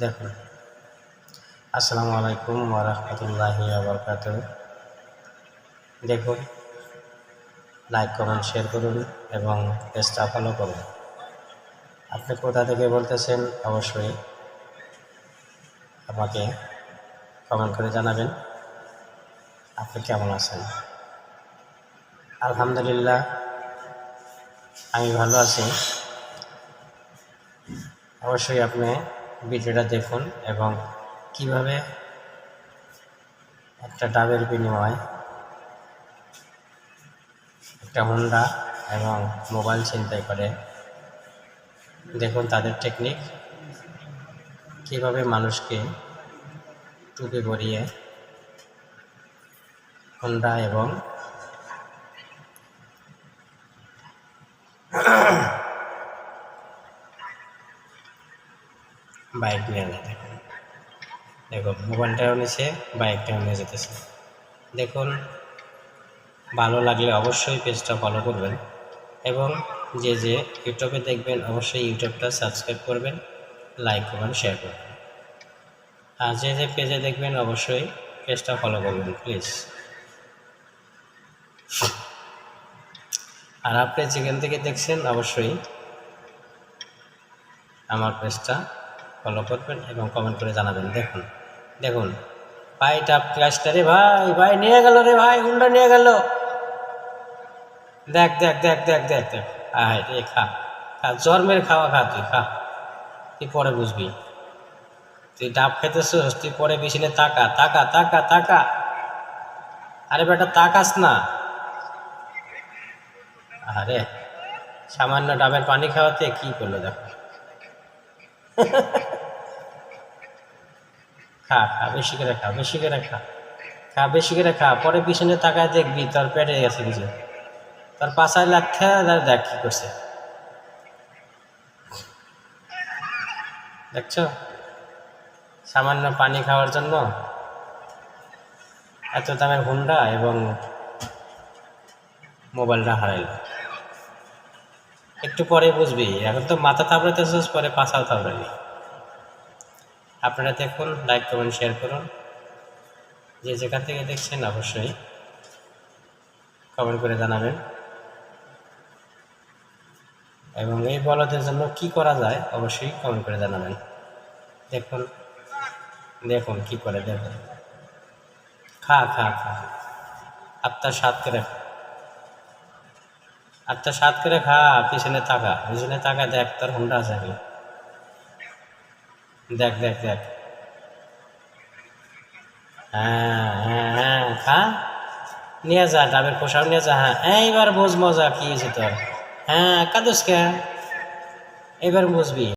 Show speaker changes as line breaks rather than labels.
দেখুন, আসসালামু আলাইকুম ওয়া রাহমাতুল্লাহি ওয়া বারাকাতুহু। দেখুন, লাইক কমেন্ট শেয়ার করুন এবং পেজটা ফলো করুন। আপনি কোথা থেকে বলতেছেন অবশ্যই আমাকে কমেন্ট করে জানাবেন। আপনি কেমন আছেন? আলহামদুলিল্লাহ, আমি ভালো আছি। অবশ্যই আপনি ভিডিওটা দেখুন এবং কিভাবে একটা ডাবের বিনিময়ে একটা হোন্ডা এবং মোবাইল ছিনতাই করে। দেখুন তাদের টেকনিক, কীভাবে মানুষকে টুপি পরিয়ে হোন্ডা এবং বাইক নিয়ে যায়। দেখুন মোবাইলটাও নিছে, বাইকটাও নিয়ে যেতেছে। দেখুন, ভালো লাগলে অবশ্যই পেজটা ফলো করবেন এবং যে ইউটিউবে দেখবেন অবশ্যই ইউটিউবটা সাবস্ক্রাইব করবেন, লাইক করবেন, শেয়ার করবেন। আর যে পেজে দেখবেন অবশ্যই পেজটা ফলো করবেন প্লিজ। আর আপনি যেখান থেকে দেখছেন অবশ্যই আমার পেজটা ফলো করবেন এবং কমেন্ট করে জানাবেন। দেখুন ভাই, টাপ ক্লাসটা রে ভাই, ভাই নিয়ে গেল রে ভাই, হুন্ডা নিয়ে গেল। দেখ দেখ দেখ দেখ দেখ দেখ আয় রে, খা খা, জন্মের খাওয়া খা, তুই খা, তুই পরে বুঝবি। তুই ডাব খেতেছিস, তুই পরে পিছনে তাকা তাকা তাকা তাকা। আরে বেটা তাকাস না। আরে সামান্য ডাবের পানি খাওয়াতে কি করলো দেখো। খা খা, বেশি করে খা, বেশি করে খা, খা বেশি করে খা, পরে পিছনে তাকায় দেখবি তোর পেটে গেছে কিছু, তোর পাশায় লাগছে। দেখ কি করছে, দেখছো? সামান্য পানি খাওয়ার জন্য এত দামের হুন্ডা এবং মোবাইলটা হারাইল। একটু পরে বুঝবি, এখন তো মাথা থাপড়াতেছিস, পরে পাছাও থাপড়াবি। আপনারা দেখুন, লাইক কমেন্ট শেয়ার করুন। যে যেখান থেকে দেখছেন অবশ্যই কমেন্ট করে জানাবেন এবং এই বলদের জন্য কি করা যায় অবশ্যই কমেন্ট করে জানাবেন। দেখুন দেখুন কি করে, দেখুন। খা খা খা, আত্মার স্বাদ করে খা, আত্মার স্বাদ করে খা, পিছনে তাকা, পিছনে তাকা, দেখ তোর হুন্ডা আছে কি, দেখ দেখ দেখ। হ্যাঁ হ্যাঁ হ্যাঁ, খা, নিয়ে যা, ডাবের খোসাও নিয়ে যা। হ্যাঁ এইবার বোঝ মজা কি হয়েছে তোর। হ্যাঁ কাদুস কে, এবার বুঝবি।